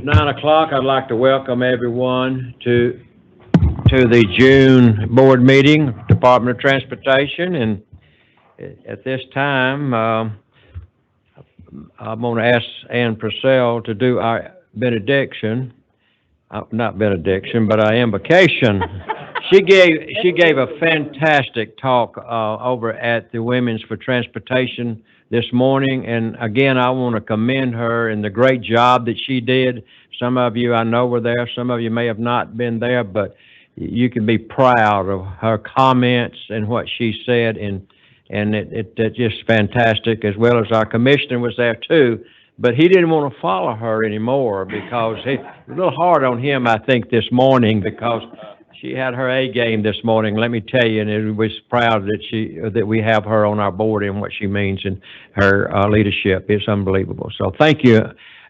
9 o'clock. I'd like to welcome everyone to the June board meeting, Department of Transportation. And at this time, I'm going to ask Ann Purcell to do our benediction. Not benediction, but our invocation. She gave a fantastic talk over at the Women's for Transportation this morning, and again, I want to commend her and the great job that she did. Some of you I know were there, some of you may have not been there, but you can be proud of her comments and what she said, and it's just fantastic, as well as our commissioner was there too. But he didn't want to follow her anymore because it was a little hard on him, I think, this morning, because she had her A game this morning, let me tell you, and it was proud that we have her on our board and what she means in her leadership. It's unbelievable. So thank you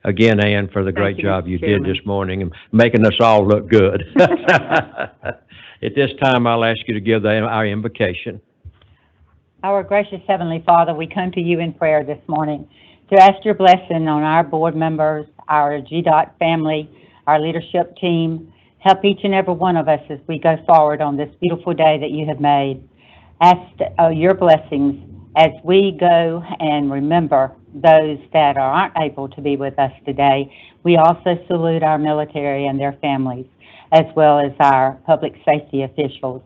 again, Ann, for the great job you did this morning and making us all look good. At this time, I'll ask you to give our invocation. Our gracious Heavenly Father, we come to you in prayer this morning to ask your blessing on our board members, our GDOT family, our leadership team. Help each and every one of us as we go forward on this beautiful day that you have made. Ask your blessings as we go and remember those that aren't able to be with us today. We also salute our military and their families, as well as our public safety officials.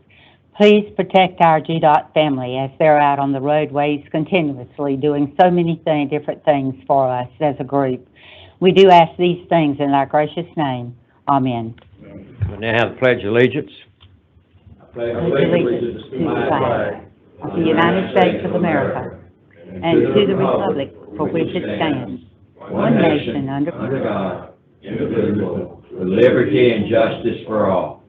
Please protect our GDOT family as they're out on the roadways continuously doing so many different things for us as a group. We do ask these things in our gracious name. Amen. We now have the Pledge of Allegiance. I pledge allegiance to the flag of the United States of America and to the republic for which it stands, one nation under God, indivisible, with liberty and justice for all.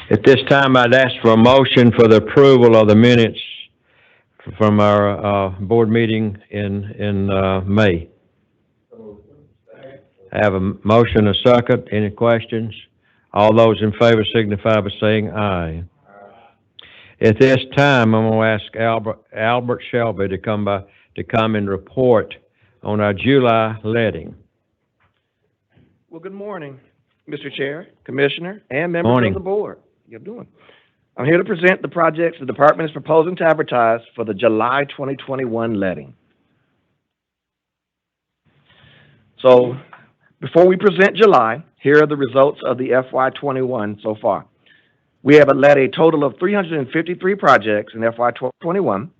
At this time, I'd ask for a motion for the approval of the minutes from our board meeting in May. I have a motion, a second. Any questions? All those in favor signify by saying aye. At this time, I'm going to ask Albert Shelby to come and report on our July letting. Well, good morning, Mr. Chair, Commissioner, and members of the board. How you doing? I'm here to present the projects the department is proposing to advertise for the July 2021 letting. So, before we present July, here are the results of the FY21 so far. We have led a total of 353 projects in FY21.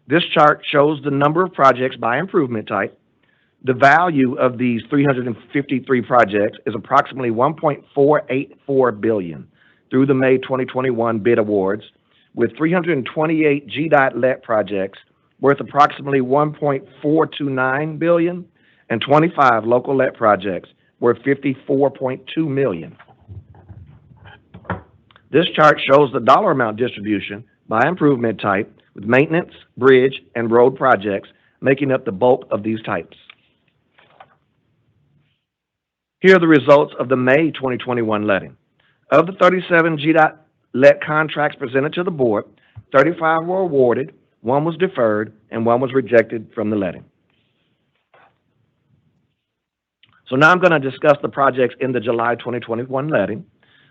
This chart shows the number of projects by improvement type. The value of these 353 projects is approximately $1.484 billion through the May 2021 bid awards, with 328 GDOT let projects worth approximately $1.429 billion and 25 local let projects worth $54.2 million. This chart shows the dollar amount distribution by improvement type, with maintenance, bridge, and road projects making up the bulk of these types. Here are the results of the May 2021 letting. Of the 37 GDOT let contracts presented to the board, 35 were awarded, 1 was deferred, and 1 was rejected from the letting. So now I'm going to discuss the projects in the July 2021 letting.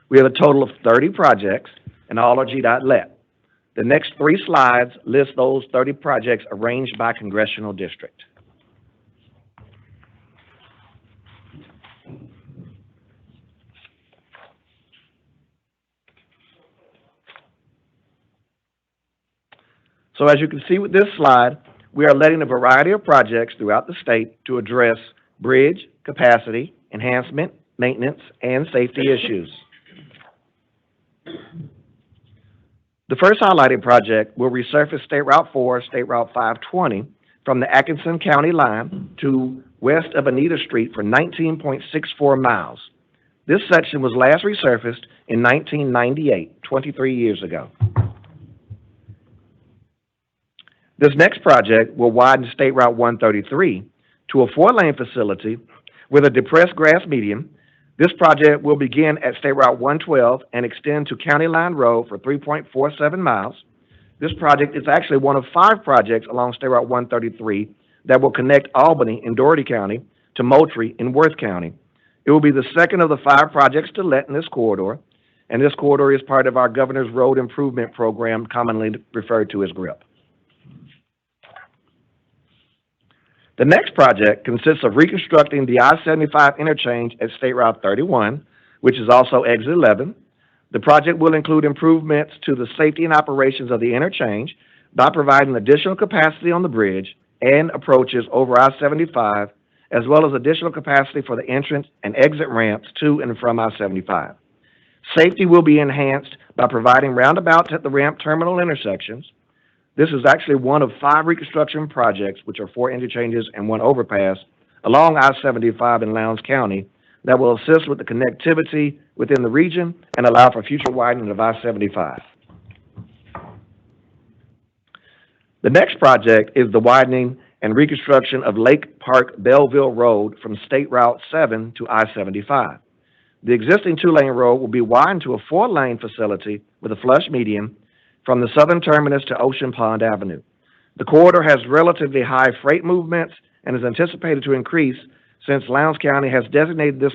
We have a total of 30 projects, and all are GDOT let. The next 3 slides list those 30 projects arranged by congressional district. So as you can see with this slide, we are letting a variety of projects throughout the state to address bridge, capacity, enhancement, maintenance, and safety issues. The first highlighted project will resurface State Route 4, State Route 520 from the Atkinson County line to west of Anita Street for 19.64 miles. This section was last resurfaced in 1998, 23 years ago. This next project will widen State Route 133 to a 4-lane facility with a depressed grass median This project will begin at State Route 112 and extend to County Line Road for 3.47 miles. This project is actually one of 5 projects along State Route 133 that will connect Albany in Dougherty County to Moultrie in Worth County. It will be the second of the 5 projects to let in this corridor, and this corridor is part of our Governor's Road Improvement Program, commonly referred to as GRIP. The next project consists of reconstructing the I-75 interchange at State Route 31, which is also Exit 11. The project will include improvements to the safety and operations of the interchange by providing additional capacity on the bridge and approaches over I-75, as well as additional capacity for the entrance and exit ramps to and from I-75. Safety will be enhanced by providing roundabouts at the ramp terminal intersections. This is actually one of 5 reconstruction projects, which are 4 interchanges and 1 overpass, along I-75 in Lowndes County that will assist with the connectivity within the region and allow for future widening of I-75. The next project is the widening and reconstruction of Lake Park Belleville Road from State Route 7 to I-75. The existing 2-lane road will be widened to a 4-lane facility with a flush median from the southern terminus to Ocean Pond Avenue. The corridor has relatively high freight movements and is anticipated to increase since Lowndes County has designated this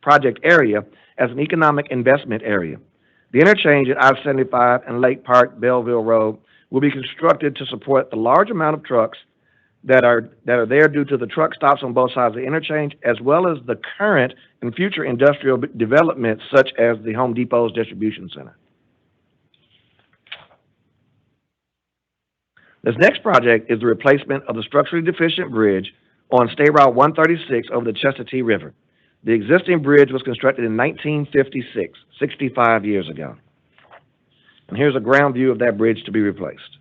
project area as an economic investment area. The interchange at I-75 and Lake Park Belleville Road will be constructed to support the large amount of trucks that are there due to the truck stops on both sides of the interchange, as well as the current and future industrial developments such as the Home Depot's distribution center. This next project is the replacement of the structurally deficient bridge on State Route 136 over the Chestatee River. The existing bridge was constructed in 1956, 65 years ago. And here's a ground view of that bridge to be replaced.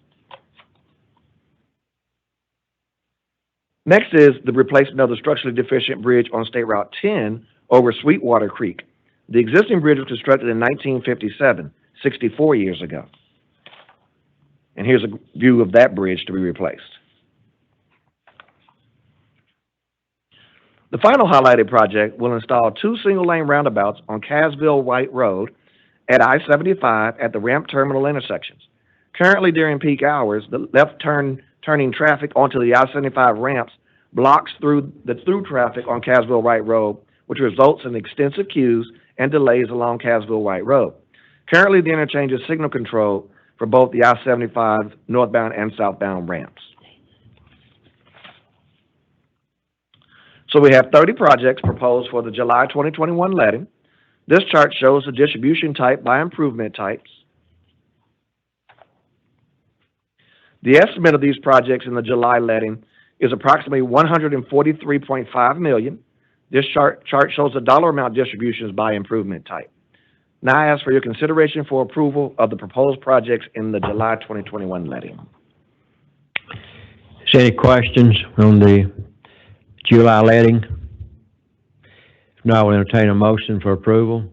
Next is the replacement of the structurally deficient bridge on State Route 10 over Sweetwater Creek. The existing bridge was constructed in 1957, 64 years ago. And here's a view of that bridge to be replaced. The final highlighted project will install 2 single-lane roundabouts on Casville White Road at I-75 at the ramp terminal intersections. Currently, during peak hours, the left turning traffic onto the I-75 ramps blocks through traffic on Casville White Road, which results in extensive queues and delays along Casville White Road. Currently, the interchange is signal controlled for both the I-75 northbound and southbound ramps. So we have 30 projects proposed for the July 2021 letting. This chart shows the distribution type by improvement types. The estimate of these projects in the July letting is approximately $143.5 million. This chart shows the dollar amount distributions by improvement type. Now I ask for your consideration for approval of the proposed projects in the July 2021 letting. Is there any questions on the July letting? If not, we'll entertain a motion for approval.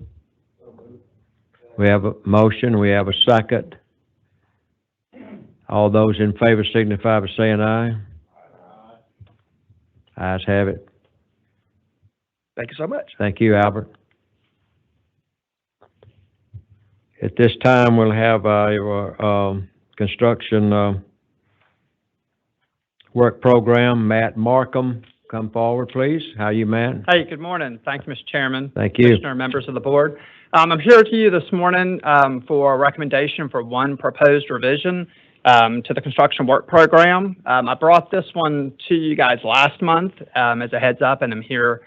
We have a motion, we have a second. All those in favor signify by saying aye. Ayes have it. Thank you so much. Thank you, Albert. At this time, we'll have our construction work program. Matt Markham, come forward, please. How are you, Matt? Hey, good morning. Thank you, Mr. Chairman. Thank you. Commissioner, members of the board. I'm here to you this morning for a recommendation for one proposed revision to the construction work program. I brought this one to you guys last month as a heads up, and I'm here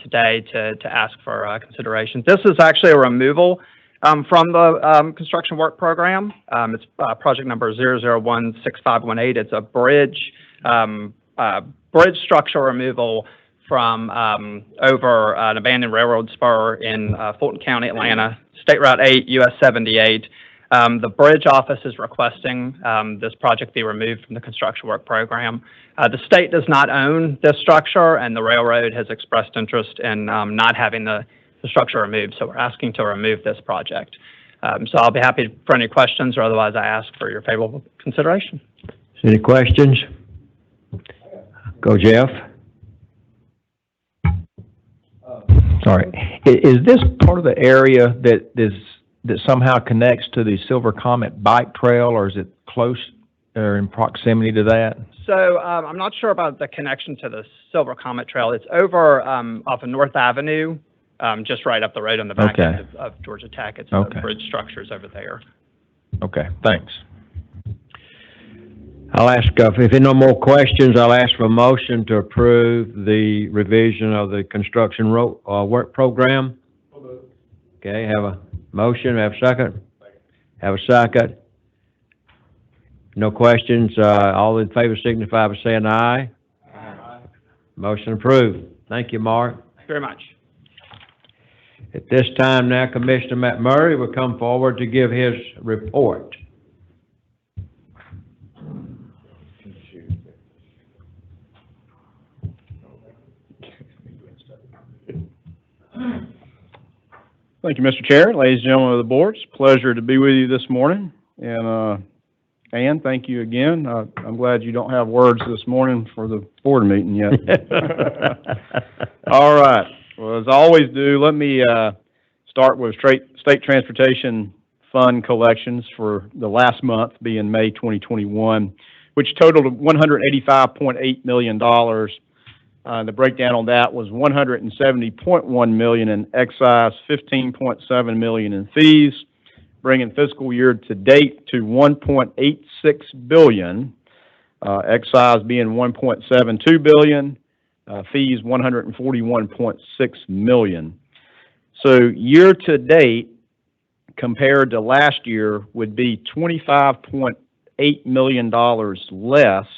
today to ask for consideration. This is actually a removal from the construction work program. It's project number 0016518. It's a bridge structure removal from over an abandoned railroad spur in Fulton County, Atlanta, State Route 8, US 78. The bridge office is requesting this project be removed from the construction work program. The state does not own this structure, and the railroad has expressed interest in not having the structure removed, so we're asking to remove this project. So I'll be happy for any questions, or otherwise I ask for your favorable consideration. Any questions? Go, Jeff. Sorry. Is this part of the area that somehow connects to the Silver Comet Bike Trail, or is it close or in proximity to that? So I'm not sure about the connection to the Silver Comet Trail. It's over off of North Avenue, just right up the road on the back end of Georgia Tech. It's the bridge structures over there. Okay, thanks. I'll ask, if there are no more questions, I'll ask for a motion to approve the revision of the construction work program. Okay, have a motion, have a second? Have a second. No questions, all in favor signify by saying aye. Aye. Motion approved. Thank you, Mark. Thank you very much. At this time now, Commissioner McMurray will come forward to give his report. Thank you, Mr. Chair, ladies and gentlemen of the board. It's a pleasure to be with you this morning. And Ann, thank you again. I'm glad you don't have words this morning for the board meeting yet. All right. Well, as I always do, let me start with state transportation fund collections for the last month, being May 2021, which totaled $185.8 million. The breakdown on that was $170.1 million in excise, $15.7 million in fees, bringing fiscal year to date to $1.86 billion, excise being $1.72 billion, fees $141.6 million. So year to date, compared to last year, would be $25.8 million less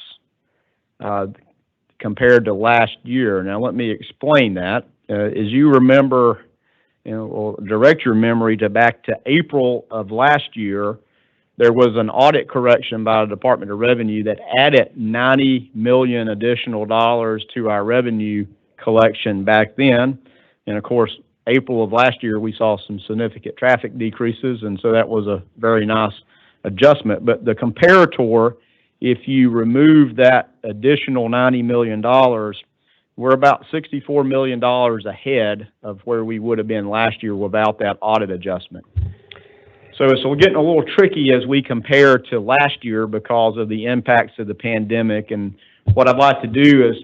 compared to last year. Now, let me explain that. As you remember, or direct your memory back to April of last year, there was an audit correction by the Department of Revenue that added $90 million additional dollars to our revenue collection back then. And of course, April of last year, we saw some significant traffic decreases, and so that was a very nice adjustment. But the comparator, if you remove that additional $90 million, we're about $64 million ahead of where we would have been last year without that audit adjustment. So we're getting a little tricky as we compare to last year because of the impacts of the pandemic. And what I'd like to do is,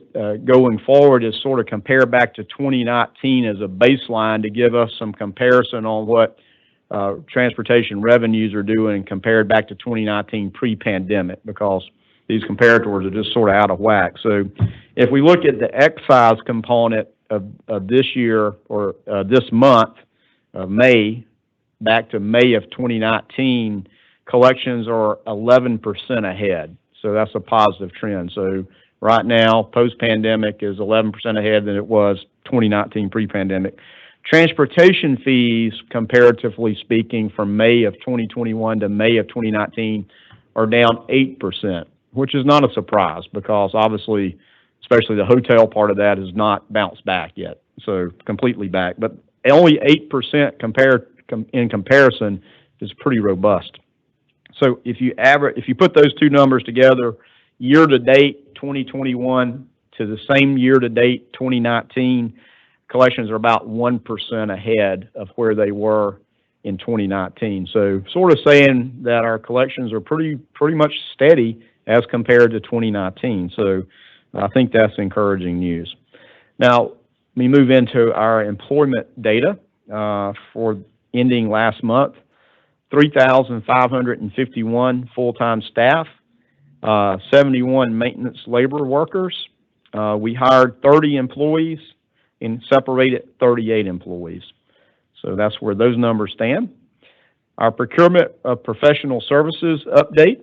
going forward, is sort of compare back to 2019 as a baseline to give us some comparison on what transportation revenues are doing compared back to 2019 pre-pandemic, because these comparators are just sort of out of whack. So if we look at the excise component of this year, or this month of May, back to May of 2019, collections are 11% ahead. So that's a positive trend. So right now, post-pandemic is 11% ahead than it was 2019 pre-pandemic. Transportation fees, comparatively speaking, from May of 2021 to May of 2019 are down 8%, which is not a surprise because obviously, especially the hotel part of that has not bounced back yet, so completely back. But only 8% in comparison is pretty robust. So if you put those two numbers together, year to date 2021 to the same year to date 2019, collections are about 1% ahead of where they were in 2019. So sort of saying that our collections are pretty much steady as compared to 2019. So I think that's encouraging news. Now, let me move into our employment data for ending last month. 3,551 full-time staff, 71 maintenance labor workers. We hired 30 employees and separated 38 employees. So that's where those numbers stand. Our procurement of professional services update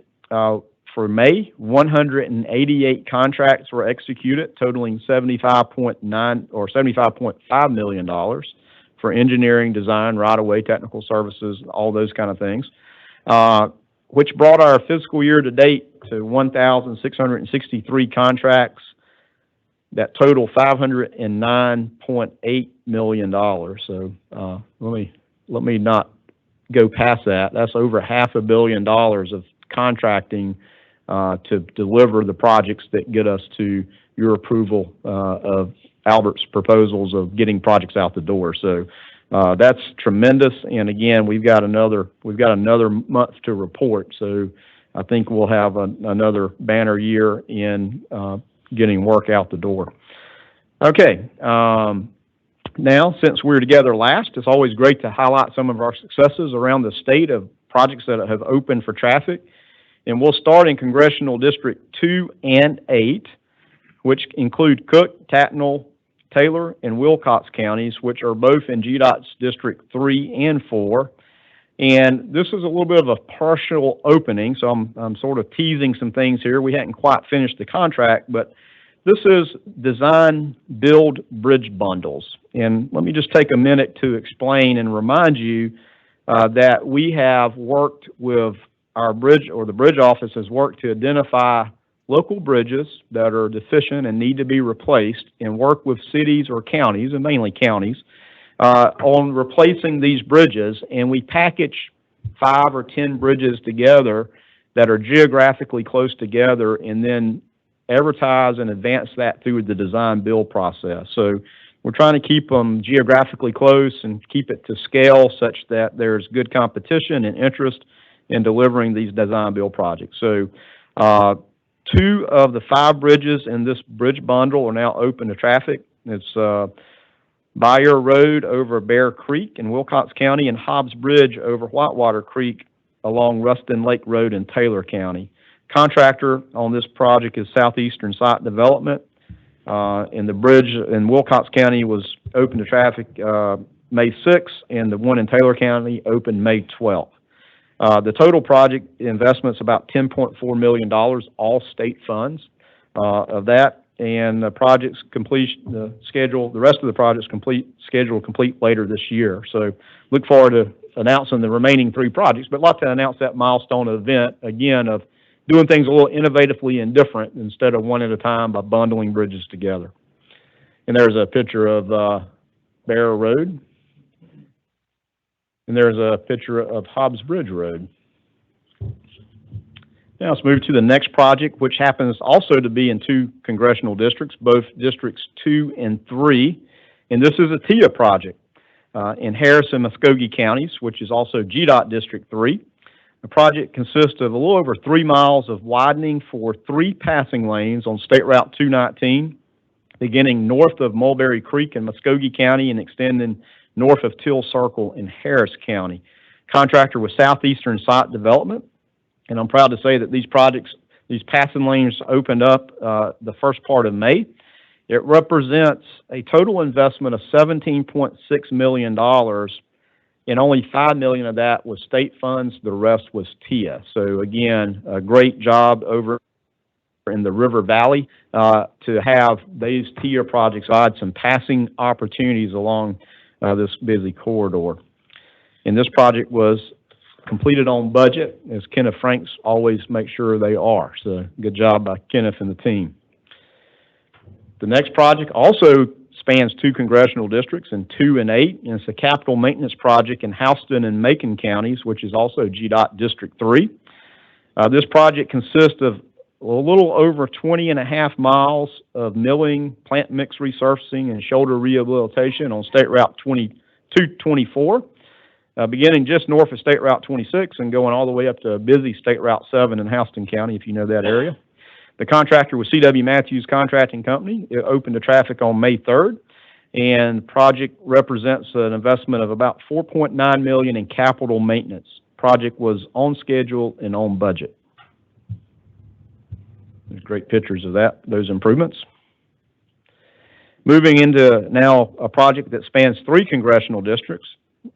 for May, 188 contracts were executed, totaling $75.5 million for engineering, design, right-of-way, technical services, all those kind of things, which brought our fiscal year to date to 1,663 contracts that total $509.8 million. So let me not go past that. That's over $500 million of contracting to deliver the projects that get us to your approval of Albert's proposals of getting projects out the door. So that's tremendous. And again, we've got another month to report. So I think we'll have another banner year in getting work out the door. Okay. Now, since we were together last, it's always great to highlight some of our successes around the state of projects that have opened for traffic. And we'll start in Congressional District 2 and 8, which include Cook, Tattnall, Taylor, and Wilcox counties, which are both in GDOT's District 3 and 4. And this is a little bit of a partial opening, so I'm sort of teasing some things here. We hadn't quite finished the contract, but this is design, build, bridge bundles. And let me just take a minute to explain and remind you that we have worked with our bridge, or the bridge office has worked to identify local bridges that are deficient and need to be replaced, and work with cities or counties, and mainly counties, on replacing these bridges. And we package 5 or 10 bridges together that are geographically close together, and then advertise and advance that through the design build process. So we're trying to keep them geographically close and keep it to scale such that there's good competition and interest in delivering these design build projects. So 2 of the 5 bridges in this bridge bundle are now open to traffic. It's Bayer Road over Bear Creek in Wilcox County, and Hobbs Bridge over Whitewater Creek along Ruston Lake Road in Taylor County. Contractor on this project is Southeastern Site Development, and the bridge in Wilcox County was open to traffic May 6th, and the one in Taylor County opened May 12th. The total project investment's about $10.4 million, all state funds of that, and the project's completion, the rest of the project's scheduled complete later this year. So look forward to announcing the remaining 3 projects, but like to announce that milestone event again of doing things a little innovatively and different instead of one at a time by bundling bridges together. And there's a picture of Bear Road. And there's a picture of Hobbs Bridge Road. Now let's move to the next project, which happens also to be in 2 congressional districts, both Districts 2 and 3. And this is a TIA project in Harris and Muskogee counties, which is also GDOT District 3. The project consists of a little over 3 miles of widening for 3 passing lanes on State Route 219, beginning north of Mulberry Creek in Muskogee County and extending north of Till Circle in Harris County. Contractor was Southeastern Site Development, and I'm proud to say that these passing lanes opened up the first part of May. It represents a total investment of $17.6 million, and only $5 million of that was state funds. The rest was TIA. So again, a great job over in the River Valley to have these TIA projects provide some passing opportunities along this busy corridor. And this project was completed on budget, as Kenneth Franks always makes sure they are. So good job by Kenneth and the team. The next project also spans 2 congressional districts in 2 and 8, and it's a capital maintenance project in Houston and Macon counties, which is also GDOT District 3. This project consists of a little over 20.5 miles of milling, plant mix resurfacing, and shoulder rehabilitation on State Route 224, beginning just north of State Route 26 and going all the way up to busy State Route 7 in Houston County, if you know that area. The contractor was C.W. Matthews Contracting Company. It opened to traffic on May 3rd, and the project represents an investment of about $4.9 million in capital maintenance. Project was on schedule and on budget. There's great pictures of those improvements. Moving into now a project that spans 3 congressional districts,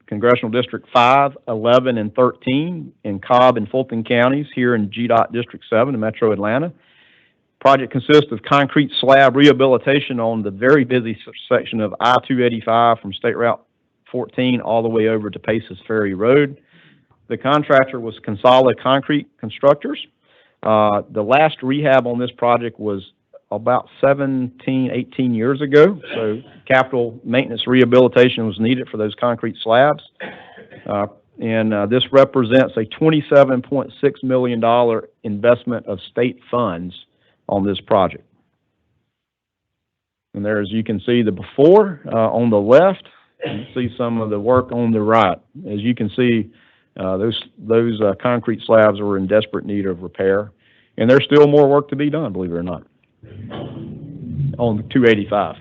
Congressional District 5, 11, and 13 in Cobb and Fulton counties here in GDOT District 7 in Metro Atlanta. Project consists of concrete slab rehabilitation on the very busy section of I-285 from State Route 14 all the way over to Paces Ferry Road. The contractor was Consolidated Concrete Constructors. The last rehab on this project was about 18 years ago, so capital maintenance rehabilitation was needed for those concrete slabs. This represents a $27.6 million investment of state funds on this project. And there, as you can see, the before on the left, you see some of the work on the right. As you can see, those concrete slabs were in desperate need of repair, and there's still more work to be done, believe it or not, on 285.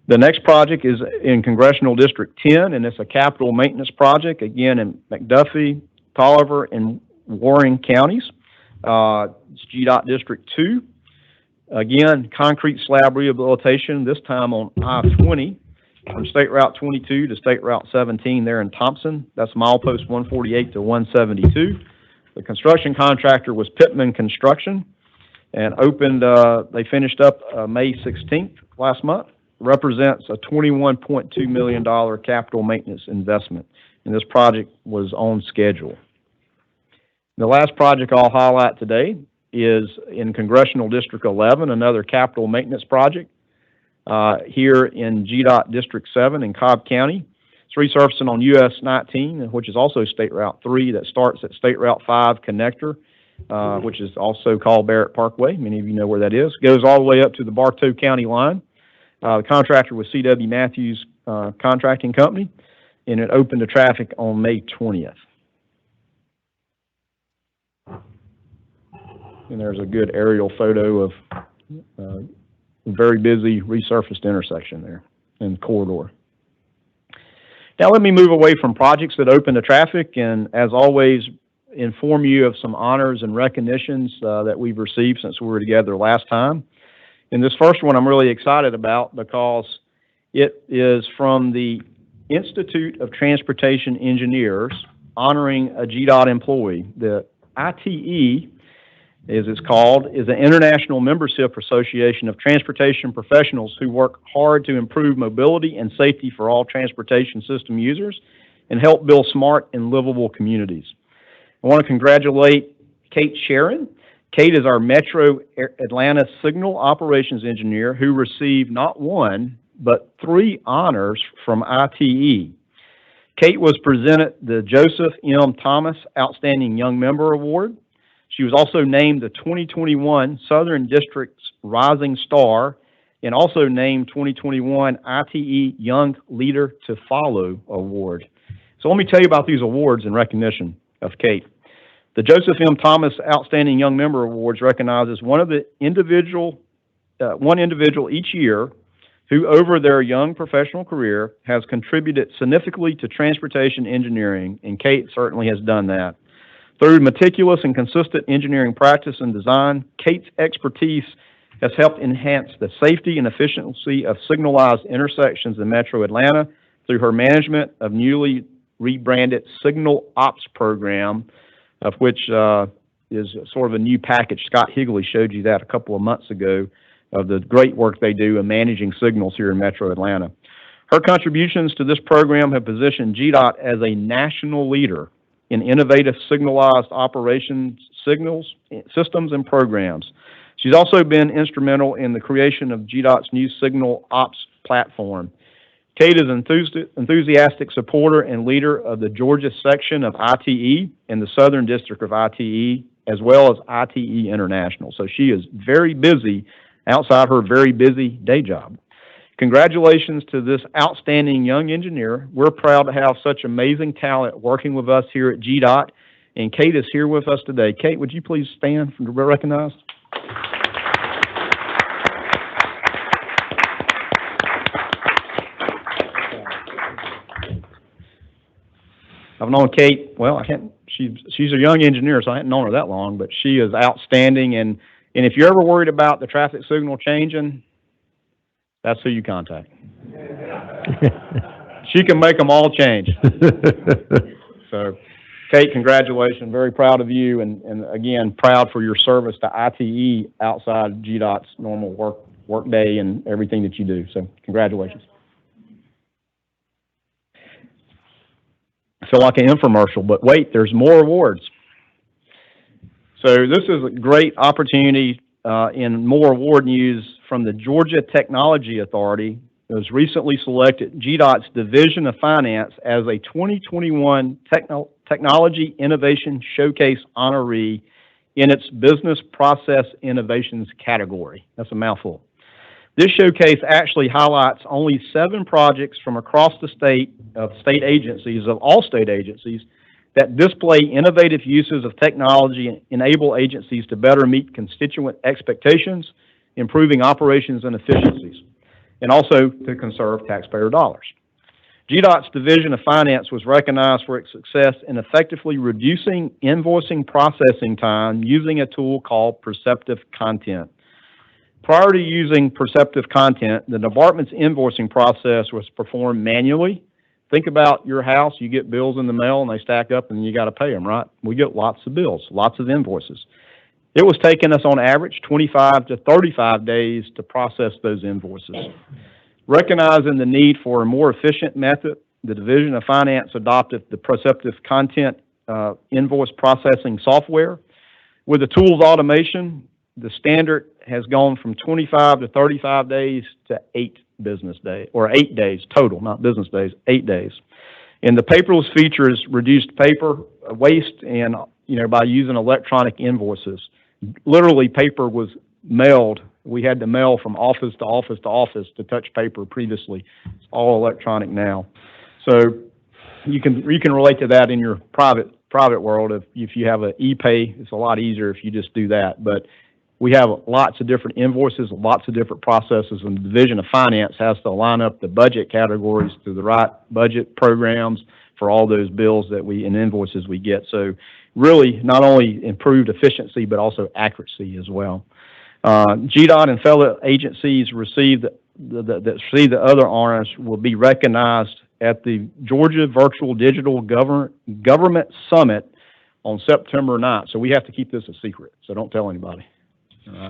The next project is in Congressional District 10, and it's a capital maintenance project, again, in McDuffie, Tolliver, and Warren counties. It's GDOT District 2. Again, concrete slab rehabilitation, this time on I-20, from State Route 22 to State Route 17 there in Thompson. That's milepost 148 to 172. The construction contractor was Pittman Construction, and opened, they finished up May 16th last month. Represents a $21.2 million capital maintenance investment, and this project was on schedule. The last project I'll highlight today is in Congressional District 11, another capital maintenance project here in GDOT District 7 in Cobb County. It's resurfacing on US 19, which is also State Route 3, that starts at State Route 5 connector, which is also called Barrett Parkway. Many of you know where that is. Goes all the way up to the Bartow County line. The contractor was C.W. Matthews Contracting Company, and it opened to traffic on May 20th. And there's a good aerial photo of a very busy resurfaced intersection there in the corridor. Now let me move away from projects that open to traffic, and as always, inform you of some honors and recognitions that we've received since we were together last time. And this first one I'm really excited about because it is from the Institute of Transportation Engineers honoring a GDOT employee. The ITE, as it's called, is an international membership association of transportation professionals who work hard to improve mobility and safety for all transportation system users and help build smart and livable communities. I want to congratulate Kate Shearin. Kate is our Metro Atlanta Signal Operations Engineer who received not one, but 3 honors from ITE. Kate was presented the Joseph M. Thomas Outstanding Young Member Award. She was also named the 2021 Southern District's Rising Star and also named 2021 ITE Young Leader to Follow Award. So let me tell you about these awards in recognition of Kate. The Joseph M. Thomas Outstanding Young Member Awards recognizes one individual each year who, over their young professional career, has contributed significantly to transportation engineering, and Kate certainly has done that. Through meticulous and consistent engineering practice and design, Kate's expertise has helped enhance the safety and efficiency of signalized intersections in Metro Atlanta through her management of newly rebranded Signal Ops program, of which is sort of a new package. Scott Higley showed you that a couple of months ago of the great work they do in managing signals here in Metro Atlanta. Her contributions to this program have positioned GDOT as a national leader in innovative signalized operations, signals, systems, and programs. She's also been instrumental in the creation of GDOT's new Signal Ops platform. Kate is an enthusiastic supporter and leader of the Georgia section of ITE and the Southern District of ITE, as well as ITE International. So she is very busy outside her very busy day job. Congratulations to this outstanding young engineer. We're proud to have such amazing talent working with us here at GDOT, and Kate is here with us today. Kate, would you please stand to be recognized? I've known Kate, well, she's a young engineer, so I hadn't known her that long, but she is outstanding, and if you're ever worried about the traffic signal changing, that's who you contact. She can make them all change. So, Kate, congratulations. Very proud of you, and again, proud for your service to ITE outside GDOT's normal work day and everything that you do. So, congratulations. I feel like an infomercial, but wait, there's more awards. So this is a great opportunity in more award news from the Georgia Technology Authority. It was recently selected GDOT's Division of Finance as a 2021 Technology Innovation Showcase honoree in its Business Process Innovations category. That's a mouthful. This showcase actually highlights only 7 projects from across the state of all state agencies, that display innovative uses of technology and enable agencies to better meet constituent expectations, improving operations and efficiencies, and also to conserve taxpayer dollars. GDOT's Division of Finance was recognized for its success in effectively reducing invoicing processing time using a tool called Perceptive Content. Prior to using Perceptive Content, the department's invoicing process was performed manually. Think about your house. You get bills in the mail and they stack up and you got to pay them, right? We get lots of bills, lots of invoices. It was taking us on average 25 to 35 days to process those invoices. Recognizing the need for a more efficient method, the Division of Finance adopted the Perceptive Content invoice processing software. With the tool's automation, the standard has gone from 25 to 35 days to 8 business days, or 8 days total, not business days, 8 days. And the paperless features reduced paper waste and, by using electronic invoices. Literally, paper was mailed. We had to mail from office to office to office to touch paper previously. It's all electronic now. So you can relate to that in your private world. If you have an e-pay, it's a lot easier if you just do that. But we have lots of different invoices, lots of different processes, and the Division of Finance has to line up the budget categories to the right budget programs for all those bills and invoices we get. So really not only improved efficiency, but also accuracy as well. GDOT and fellow agencies that receive the other honors will be recognized at the Georgia Virtual Digital Government Summit on September 9th. So we have to keep this a secret, so don't tell anybody.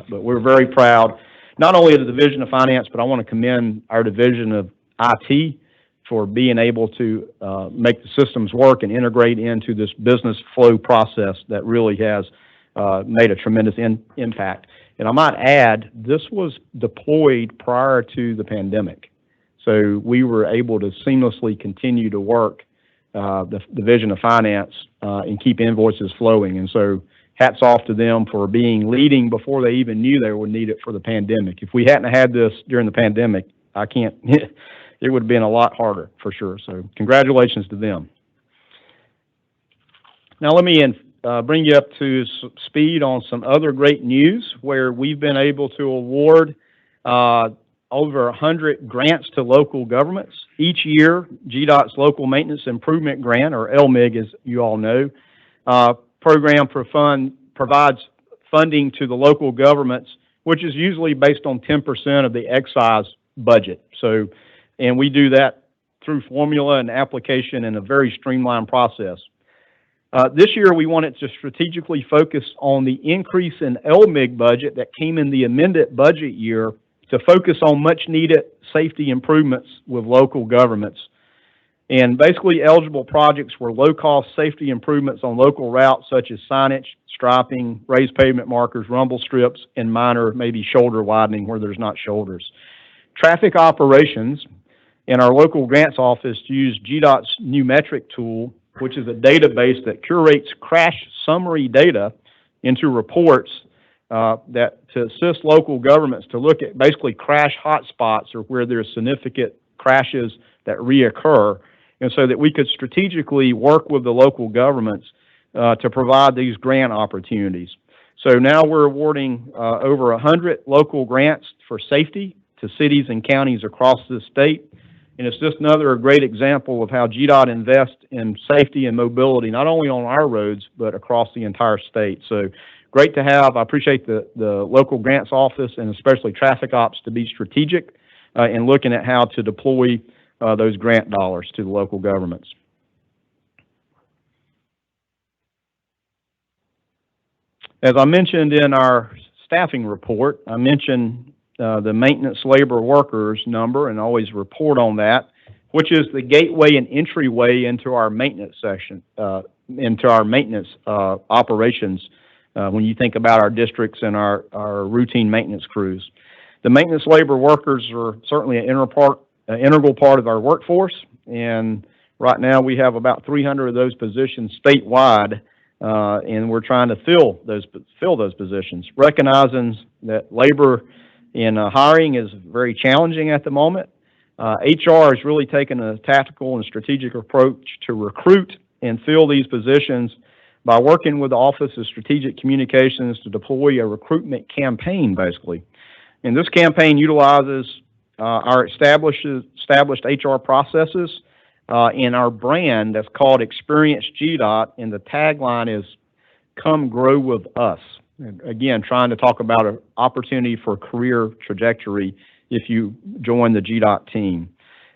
But we're very proud, not only of the Division of Finance, but I want to commend our Division of IT for being able to make the systems work and integrate into this business flow process that really has made a tremendous impact. And I might add, this was deployed prior to the pandemic. So we were able to seamlessly continue to work the Division of Finance and keep invoices flowing. And so hats off to them for leading before they even knew they would need it for the pandemic. If we hadn't had this during the pandemic, it would have been a lot harder for sure. So congratulations to them. Now let me bring you up to speed on some other great news where we've been able to award over 100 grants to local governments. Each year, GDOT's Local Maintenance Improvement Grant, or LMIG as you all know, program provides funding to the local governments, which is usually based on 10% of the excise budget. So, and we do that through formula and application in a very streamlined process. This year, we wanted to strategically focus on the increase in LMIG budget that came in the amended budget year to focus on much needed safety improvements with local governments. And basically eligible projects were low-cost safety improvements on local routes such as signage, striping, raised pavement markers, rumble strips, and minor maybe shoulder widening where there's not shoulders. Traffic operations in our local grants office use GDOT's new metric tool, which is a database that curates crash summary data into reports that to assist local governments to look at basically crash hotspots or where there's significant crashes that reoccur, and so that we could strategically work with the local governments to provide these grant opportunities. So now we're awarding over 100 local grants for safety to cities and counties across the state. And it's just another great example of how GDOT invests in safety and mobility, not only on our roads, but across the entire state. So great to have. I appreciate the local grants office and especially traffic ops to be strategic in looking at how to deploy those grant dollars to the local governments. As I mentioned in our staffing report, I mentioned the maintenance labor workers number and always report on that, which is the gateway and entryway into our maintenance section, into our maintenance operations when you think about our districts and our routine maintenance crews. The maintenance labor workers are certainly an integral part of our workforce, and right now we have about 300 of those positions statewide, and we're trying to fill those positions, recognizing that labor And hiring is very challenging at the moment. HR has really taken a tactical and strategic approach to recruit and fill these positions by working with the Office of Strategic Communications to deploy a recruitment campaign, basically. And this campaign utilizes our established HR processes and our brand that's called Experience GDOT, and the tagline is "Come Grow with Us." And again, trying to talk about an opportunity for career trajectory if you join the GDOT team.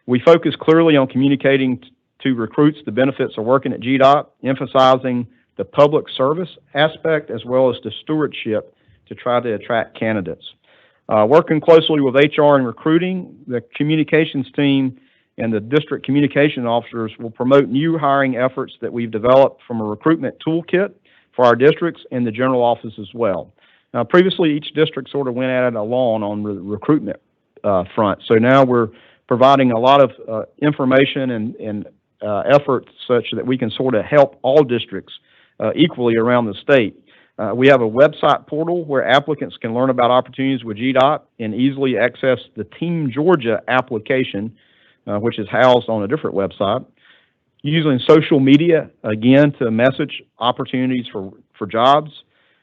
We focus clearly on communicating to recruits the benefits of working at GDOT, emphasizing the public service aspect as well as the stewardship to try to attract candidates. Working closely with HR and recruiting, the communications team and the district communication officers will promote new hiring efforts that we've developed from a recruitment toolkit for our districts and the general office as well. Now, previously, each district sort of went at it alone on the recruitment front. So now we're providing a lot of information and efforts such that we can sort of help all districts equally around the state. We have a website portal where applicants can learn about opportunities with GDOT and easily access the Team Georgia application, which is housed on a different website. Using social media, again, to message opportunities for jobs,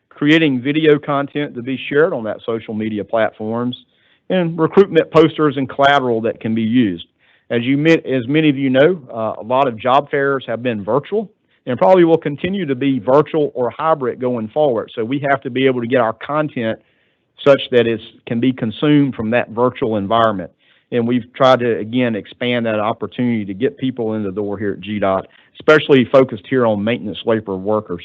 creating video content to be shared on that social media platforms, and recruitment posters and collateral that can be used. As many of you know, a lot of job fairs have been virtual and probably will continue to be virtual or hybrid going forward. So we have to be able to get our content such that it can be consumed from that virtual environment. And we've tried to, again, expand that opportunity to get people in the door here at GDOT, especially focused here on maintenance labor workers.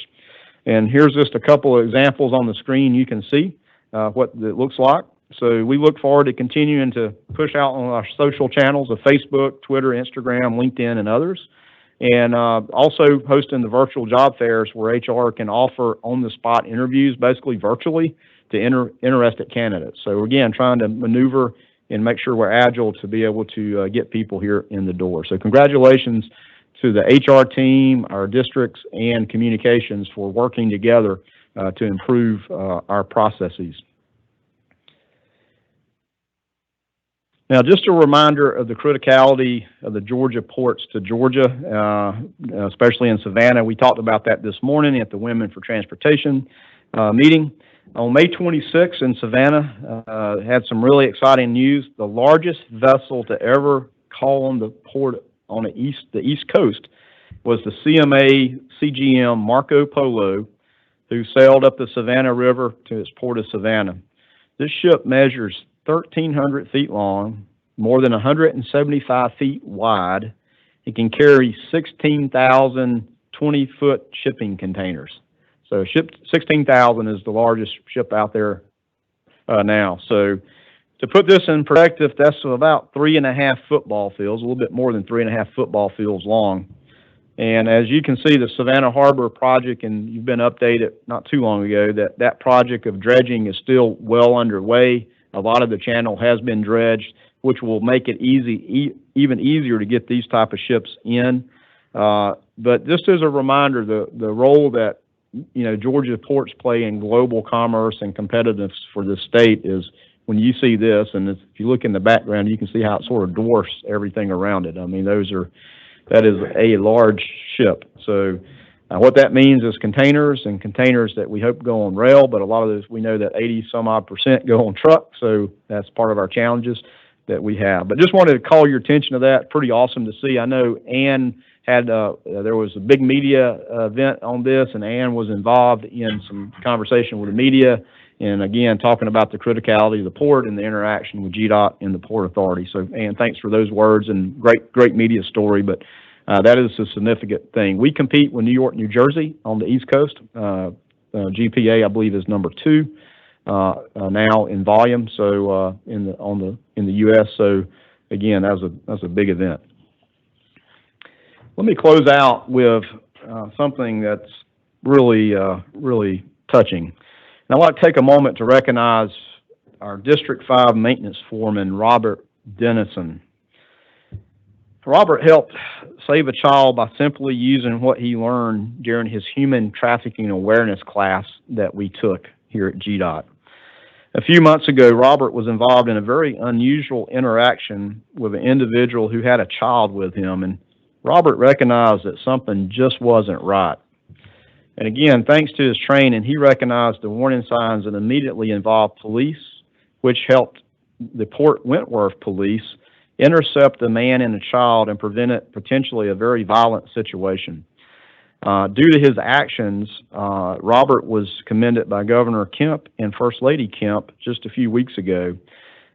And here's just a couple of examples on the screen you can see what it looks like. So we look forward to continuing to push out on our social channels of Facebook, Twitter, Instagram, LinkedIn, and others. And also hosting the virtual job fairs where HR can offer on-the-spot interviews, basically virtually, to interested candidates. So again, trying to maneuver and make sure we're agile to be able to get people here in the door. So congratulations to the HR team, our districts, and communications for working together to improve our processes. Now, just a reminder of the criticality of the Georgia ports to Georgia, especially in Savannah. We talked about that this morning at the Women for Transportation meeting. On May 26th in Savannah, had some really exciting news. The largest vessel to ever call on the port on the East Coast was the CMA-CGM Marco Polo, who sailed up the Savannah River to its port of Savannah. This ship measures 1,300 feet long, more than 175 feet wide. It can carry 16,000 20-foot shipping containers. So 16,000 is the largest ship out there now. So to put this in perspective, that's about 3.5 football fields, a little bit more than 3.5 football fields long. And as you can see, the Savannah Harbor project, and you've been updated not too long ago, that project of dredging is still well underway. A lot of the channel has been dredged, which will make it even easier to get these type of ships in. But just as a reminder, the role that Georgia ports play in global commerce and competitiveness for the state is when you see this, and if you look in the background, you can see how it sort of dwarfs everything around it. I mean, that is a large ship. So what that means is containers that we hope go on rail, but a lot of those, we know that 80-some-odd% go on truck, so that's part of our challenges that we have. But just wanted to call your attention to that. Pretty awesome to see. I know Ann had, there was a big media event on this, and Ann was involved in some conversation with the media, and again, talking about the criticality of the port and the interaction with GDOT and the Port Authority. So, Ann, thanks for those words, and great media story, but that is a significant thing. We compete with New York, New Jersey on the East Coast. GPA, I believe, is number 2 now in volume. So in the U.S. So again, that's a big event. Let me close out with something that's really touching. And I'd like to take a moment to recognize our District 5 maintenance foreman, Robert Denison. Robert helped save a child by simply using what he learned during his human trafficking awareness class that we took here at GDOT. A few months ago, Robert was involved in a very unusual interaction with an individual who had a child with him, and Robert recognized that something just wasn't right. And again, thanks to his training, he recognized the warning signs and immediately involved police, which helped the Port Wentworth police intercept the man and the child and prevented potentially a very violent situation. Due to his actions, Robert was commended by Governor Kemp and First Lady Kemp just a few weeks ago.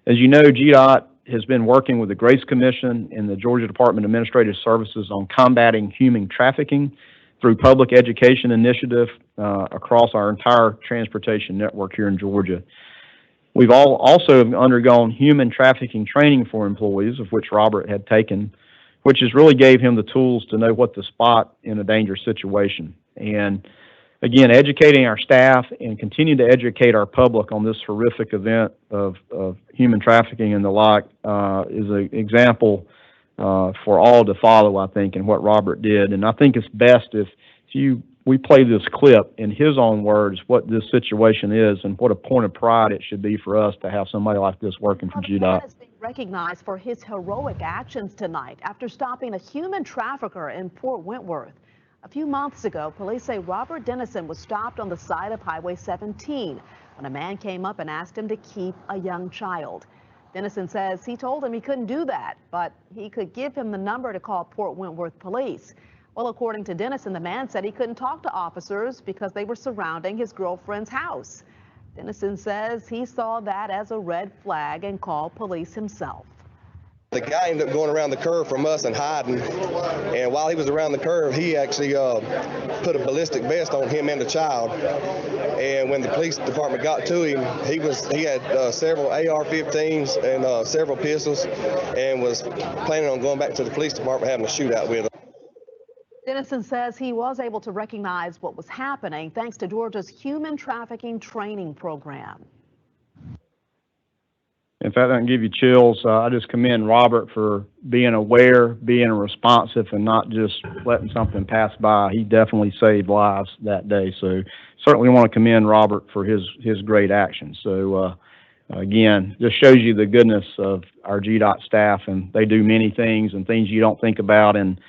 As you know, GDOT has been working with the Grace Commission and the Georgia Department of Administrative Services on combating human trafficking through public education initiative across our entire transportation network here in Georgia. We've also undergone human trafficking training for employees, of which Robert had taken, which has really gave him the tools to know what to spot in a dangerous situation. And again, educating our staff and continue to educate our public on this horrific event of human trafficking and the like is an example for all to follow, I think, in what Robert did. And I think it's best if we play this clip in his own words, what this situation is and what a point of pride it should be for us to have somebody like this working for GDOT. Is being recognized for his heroic actions tonight after stopping a human trafficker in Port Wentworth. A few months ago, police say Robert Denison was stopped on the side of Highway 17 when a man came up and asked him to keep a young child. Denison says he told him he couldn't do that, but he could give him the number to call Port Wentworth police. Well, according to Denison, the man said he couldn't talk to officers because they were surrounding his girlfriend's house. Denison says he saw that as a red flag and called police himself. The guy ended up going around the curve from us and hiding, and while he was around the curve, he actually put a ballistic vest on him and the child. And when the police department got to him, he had several AR-15s and several pistols, and was planning on going back to the police department having a shootout with them. Denison says he was able to recognize what was happening thanks to Georgia's human trafficking training program. If that doesn't give you chills, I just commend Robert for being aware, being responsive, and not just letting something pass by. He definitely saved lives that day. So certainly want to commend Robert for his great actions. So again, just shows you the goodness of our GDOT staff, and they do many things and things you don't think about. And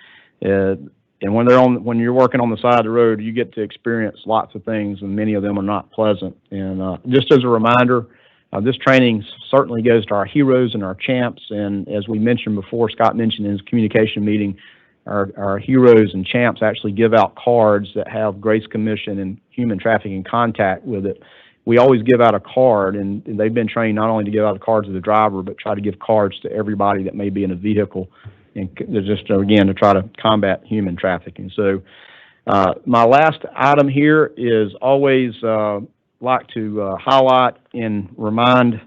when you're working on the side of the road, you get to experience lots of things, and many of them are not pleasant. And just as a reminder, this training certainly goes to our heroes and our champs. And as we mentioned before, Scott mentioned in his communication meeting, our heroes and champs actually give out cards that have Grace Commission and human trafficking contact with it. We always give out a card, and they've been trained not only to give out the cards to the driver, but try to give cards to everybody that may be in a vehicle, and just again to try to combat human trafficking. So my last item here is always like to highlight and remind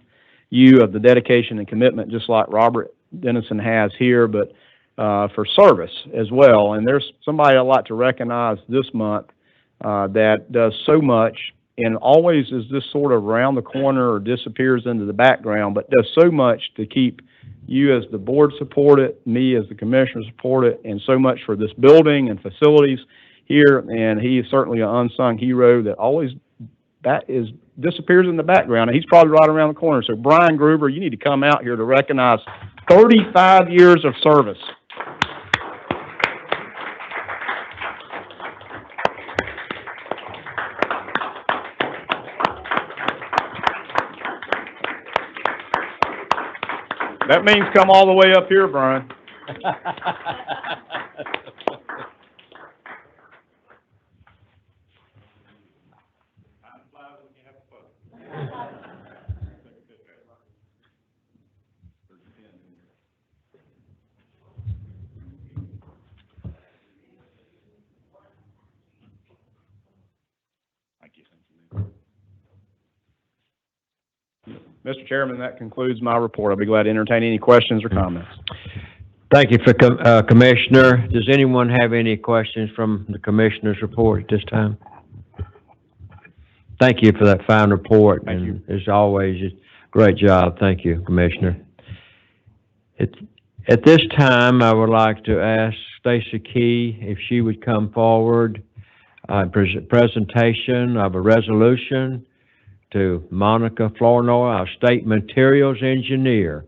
you of the dedication and commitment, just like Robert Denison has here, but for service as well. And there's somebody I'd like to recognize this month that does so much and always is just sort of around the corner or disappears into the background, but does so much to keep you as the board support it, me as the commissioner support it, and so much for this building and facilities here. And he is certainly an unsung hero that always disappears in the background, and he's probably right around the corner. So Brian Gruber, you need to come out here to recognize 35 years of service. That means come all the way up here, Brian. Mr. Chairman, that concludes my report. I'll be glad to entertain any questions or comments. Thank you, Commissioner. Does anyone have any questions from the Commissioner's report at this time? Thank you for that fine report. Thank you. As always, great job. Thank you, Commissioner. At this time, I would like to ask Stacy Key if she would come forward, presentation of a resolution to Monica Flournoy, our state materials engineer.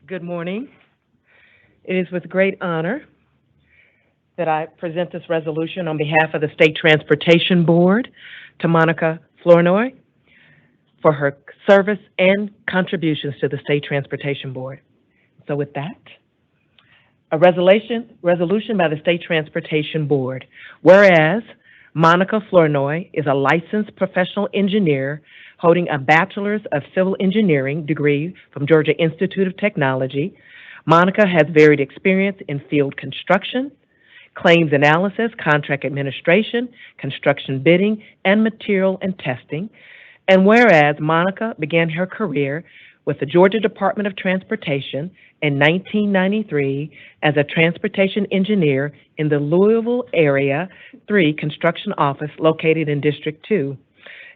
Good morning. It is with great honor that I present this resolution on behalf of the State Transportation Board to Monica Flournoy for her service and contributions to the State Transportation Board. So with that, a resolution by the State Transportation Board. Whereas Monica Flournoy is a licensed professional engineer holding a Bachelor's of Civil Engineering degree from Georgia Institute of Technology. Monica has varied experience in field construction, claims analysis, contract administration, construction bidding, and material and testing. And whereas Monica began her career with the Georgia Department of Transportation in 1993 as a transportation engineer in the Louisville Area 3 construction office located in District 2.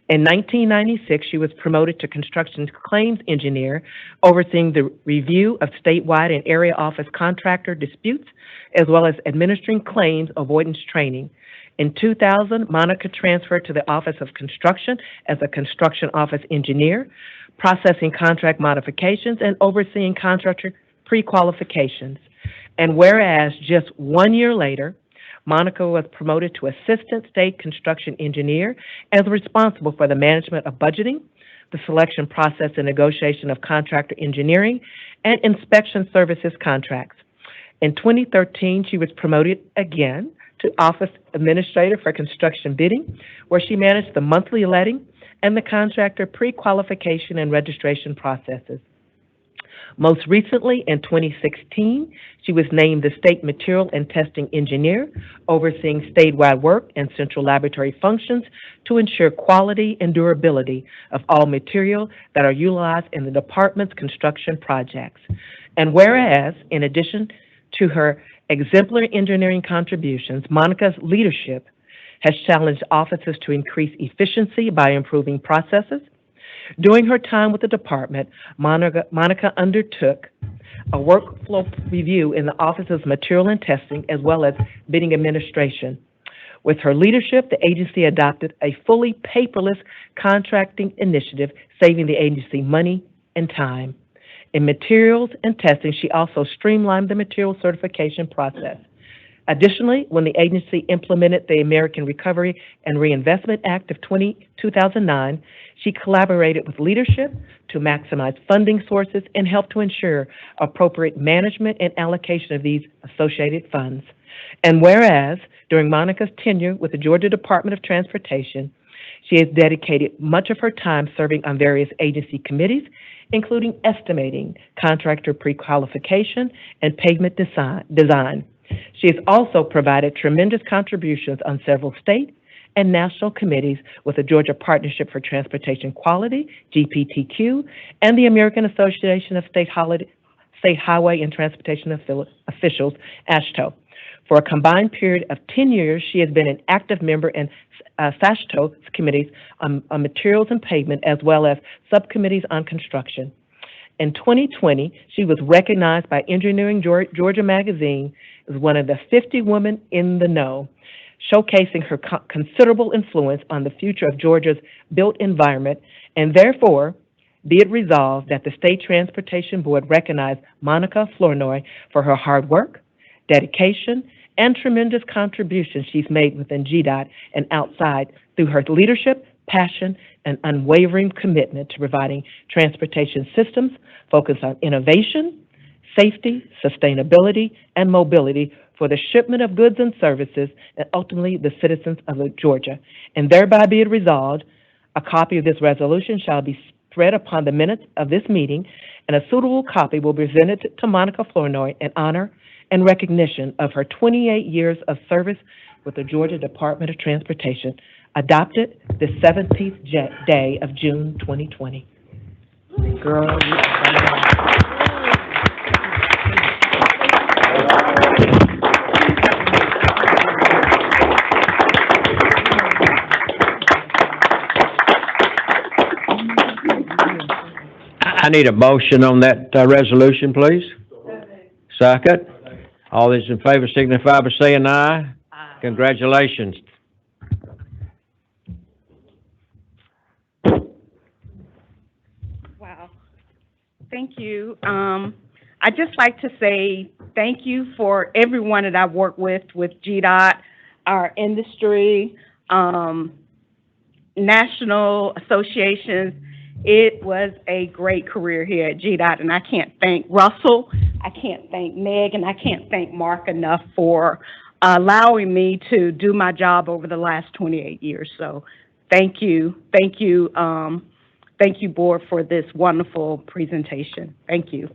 In 1996, she was promoted to construction claims engineer, overseeing the review of statewide and area office contractor disputes, as well as administering claims avoidance training. In 2000, Monica transferred to the Office of Construction as a construction office engineer, processing contract modifications and overseeing contractor pre-qualifications. And whereas just 1 year later, Monica was promoted to Assistant State Construction Engineer as responsible for the management of budgeting, the selection process and negotiation of contractor engineering, and inspection services contracts. In 2013, she was promoted again to Office Administrator for Construction Bidding, where she managed the monthly letting and the contractor pre-qualification and registration processes. Most recently, in 2016, she was named the State Material and Testing Engineer, overseeing statewide work and central laboratory functions to ensure quality and durability of all material that are utilized in the department's construction projects. And whereas, in addition to her exemplary engineering contributions, Monica's leadership has challenged offices to increase efficiency by improving processes. During her time with the department, Monica undertook a workflow review in the Office's material and testing, as well as bidding administration. With her leadership, the agency adopted a fully paperless contracting initiative, saving the agency money and time. In materials and testing, she also streamlined the material certification process. Additionally, when the agency implemented the American Recovery and Reinvestment Act of 2009, she collaborated with leadership to maximize funding sources and help to ensure appropriate management and allocation of these associated funds. And whereas, during Monica's tenure with the Georgia Department of Transportation, she has dedicated much of her time serving on various agency committees, including estimating, contractor pre-qualification, and pavement design. She has also provided tremendous contributions on several state and national committees with the Georgia Partnership for Transportation Quality, GPTQ, and the American Association of State Highway and Transportation Officials, AASHTO. For a combined period of 10 years, she has been an active member in SASHTO committees on materials and pavement, as well as subcommittees on construction. In 2020, she was recognized by Engineering Georgia magazine as one of the 50 women in the know, showcasing her considerable influence on the future of Georgia's built environment, and therefore, be it resolved that the State Transportation Board recognize Monica Flournoy for her hard work, dedication, and tremendous contributions she's made within GDOT and outside through her leadership, passion, and unwavering commitment to providing transportation systems focused on innovation, safety, sustainability, and mobility for the shipment of goods and services, and ultimately the citizens of Georgia. And thereby be it resolved, a copy of this resolution shall be spread upon the minutes of this meeting, and a suitable copy will be presented to Monica Flournoy in honor and recognition of her 28 years of service with the Georgia Department of Transportation, adopted the 17th day of June 2020. Girl, I need a motion on that resolution, please. Second. All those in favor signify by saying aye. Congratulations. Wow. Thank you. I'd just like to say thank you for everyone that I've worked with GDOT, our industry, national associations. It was a great career here at GDOT, and I can't thank Russell, I can't thank Meg, and I can't thank Mark enough for allowing me to do my job over the last 28 years. So thank you, board, for this wonderful presentation. Thank you.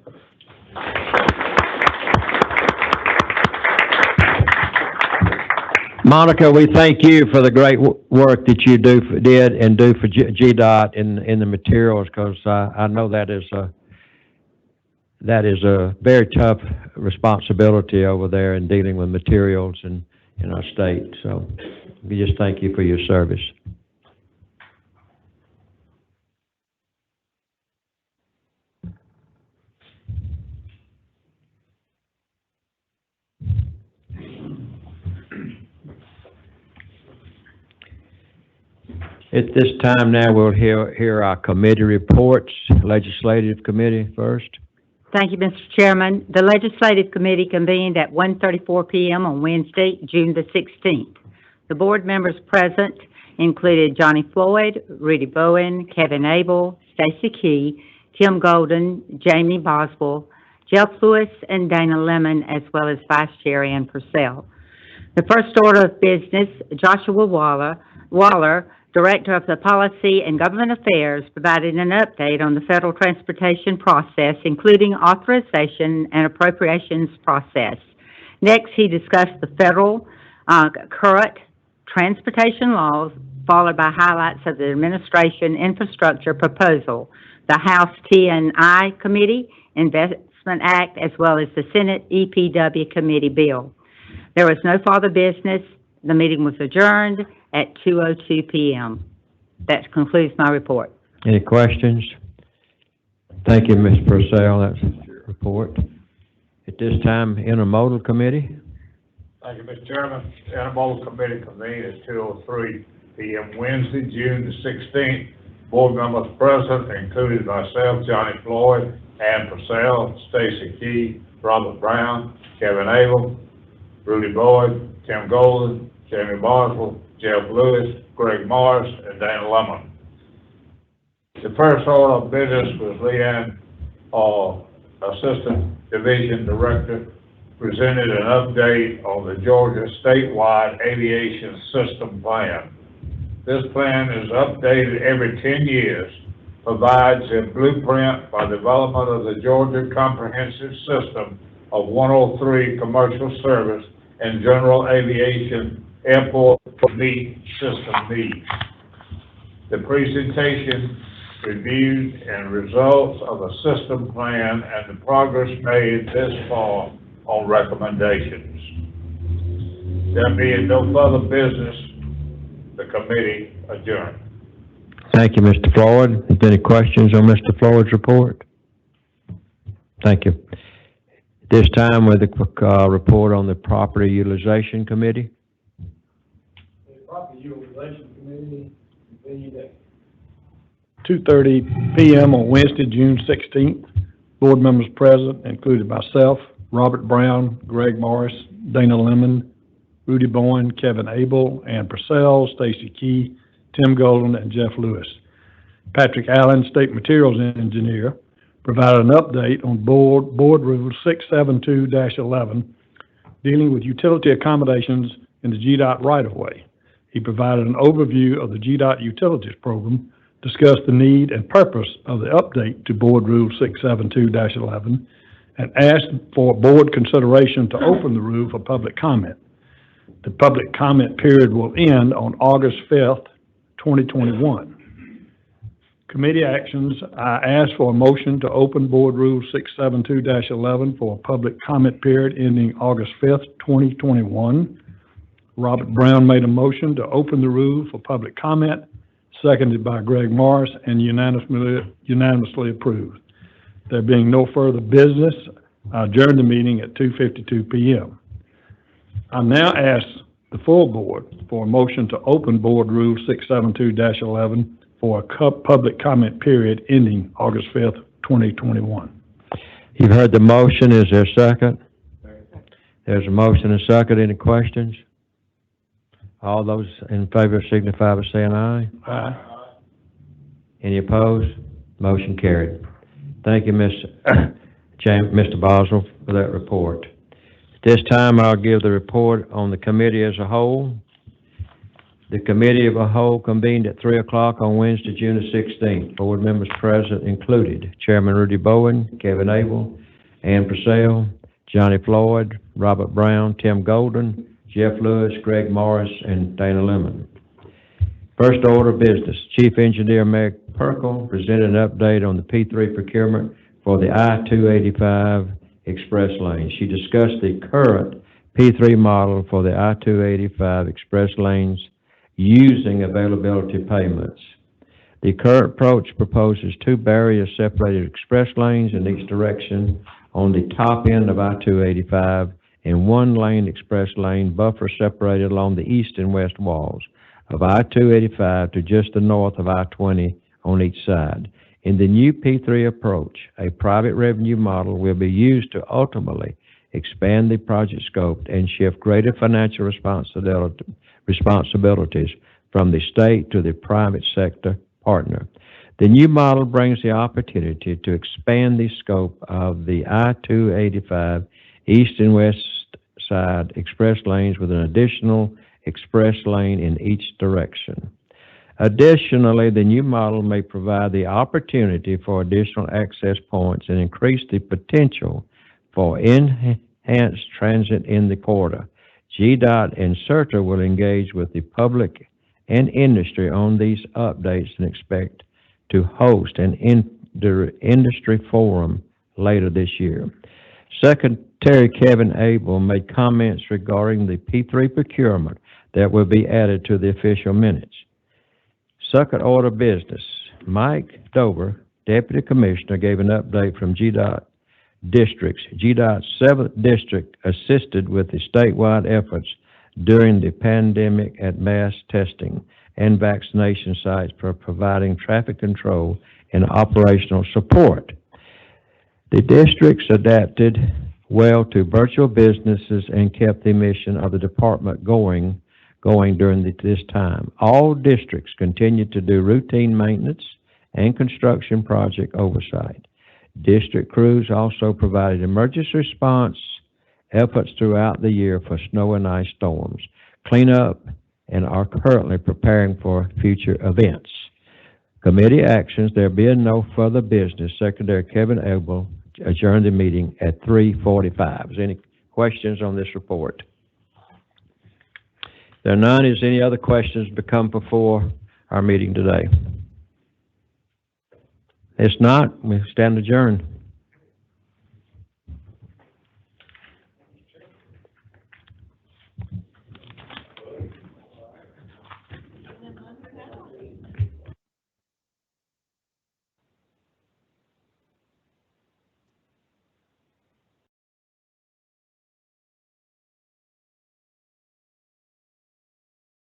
Monica, we thank you for the great work that you did for GDOT in the materials, because I know that is a very tough responsibility over there in dealing with materials in our state. So we just thank you for your service. At this time now, we'll hear our committee reports. Legislative Committee first. Thank you, Mr. Chairman. The Legislative Committee convened at 1:34 p.m. on Wednesday, June the 16th. The board members present included Johnny Floyd, Rudy Bowen, Kevin Abel, Stacy Key, Tim Golden, Jamie Boswell, Jeff Lewis, and Dana Lemon, as well as Vice Chair Ann Purcell. The first order of business, Joshua Waller, Director of the Policy and Government Affairs, provided an update on the federal transportation process, including authorization and appropriations process. Next, he discussed the federal current transportation laws, followed by highlights of the administration infrastructure proposal, the House T&I Committee Investment Act, as well as the Senate EPW Committee bill. There was no further business. The meeting was adjourned at 2:02 p.m. That concludes my report. Any questions? Thank you, Ms. Purcell. That's your report. At this time, Intermodal Committee. Thank you, Mr. Chairman. The Intermodal Committee convened at 2:03 p.m. Wednesday, June the 16th. Board members present included myself, Johnny Floyd, Ann Purcell, Stacy Key, Robert Brown, Kevin Abel, Rudy Boyd, Tim Golden, Jamie Boswell, Jeff Lewis, Greg Morris, and Dan Lemon. The first order of business was Leanne, Assistant Division Director, presented an update on the Georgia statewide aviation system plan. This plan is updated every 10 years, provides a blueprint for development of the Georgia Comprehensive System of 103 commercial service and general aviation airport to meet system needs. The presentation reviewed and results of a system plan and the progress made this fall on recommendations. There being no further business, the committee adjourned. Thank you, Mr. Floyd. Is there any questions on Mr. Floyd's report? Thank you. At this time, with a quick report on the Property Utilization Committee. The Property Utilization Committee convened at 2:30 p.m. on Wednesday, June 16th. Board members present included myself, Robert Brown, Greg Morris, Dana Lemon, Rudy Bowen, Kevin Abel, Ann Purcell, Stacy Key, Tim Golden, and Jeff Lewis. Patrick Allen, State Materials Engineer, provided an update on Board Rule 672-11 dealing with utility accommodations in the GDOT right-of-way. He provided an overview of the GDOT Utilities Program, discussed the need and purpose of the update to Board Rule 672-11, and asked for board consideration to open the rule for public comment. The public comment period will end on August 5th, 2021. Committee actions, I asked for a motion to open Board Rule 672-11 for a public comment period ending August 5th, 2021. Robert Brown made a motion to open the rule for public comment, seconded by Greg Morris, and unanimously approved. There being no further business, I adjourn the meeting at 2:52 p.m. I now ask the full board for a motion to open Board Rule 672-11 for a public comment period ending August 5th, 2021. You've heard the motion. Is there a second? There's a motion and a second. Any questions? All those in favor signify by saying aye. Aye. Any opposed? Motion carried. Thank you, Mr. Boswell, for that report. At this time, I'll give the report on the committee as a whole. The committee of a whole convened at 3 o'clock on Wednesday, June the 16th. Board members present included Chairman Rudy Bowen, Kevin Abel, Ann Purcell, Johnny Floyd, Robert Brown, Tim Golden, Jeff Lewis, Greg Morris, and Dana Lemon. First order of business, Chief Engineer Meg Perkle presented an update on the P3 procurement for the I-285 Express Lane. She discussed the current P3 model for the I-285 Express Lanes using availability payments. The current approach proposes two barrier-separated express lanes in each direction on the top end of I-285 and one lane express lane buffer separated along the east and west walls of I-285 to just the north of I-20 on each side. In the new P3 approach, a private revenue model will be used to ultimately expand the project scope and shift greater financial responsibilities from the state to the private sector partner. The new model brings the opportunity to expand the scope of the I-285 east and west side express lanes with an additional express lane in each direction. Additionally, the new model may provide the opportunity for additional access points and increase the potential for enhanced transit in the corridor. GDOT and CERTA will engage with the public and industry on these updates and expect to host an industry forum later this year. Secretary Kevin Abel made comments regarding the P3 procurement that will be added to the official minutes. Second order of business, Mike Dover, Deputy Commissioner, gave an update from GDOT districts. GDOT's 7th district assisted with the statewide efforts during the pandemic at mass testing and vaccination sites for providing traffic control and operational support. The districts adapted well to virtual businesses and kept the mission of the department going during this time. All districts continued to do routine maintenance and construction project oversight. District crews also provided emergency response efforts throughout the year for snow and ice storms, cleanup, and are currently preparing for future events. Committee actions, there being no further business, Secretary Kevin Abel adjourned the meeting at 3:45. Is there any questions on this report? There are none. Is any other questions become before our meeting today? If not, we stand adjourned.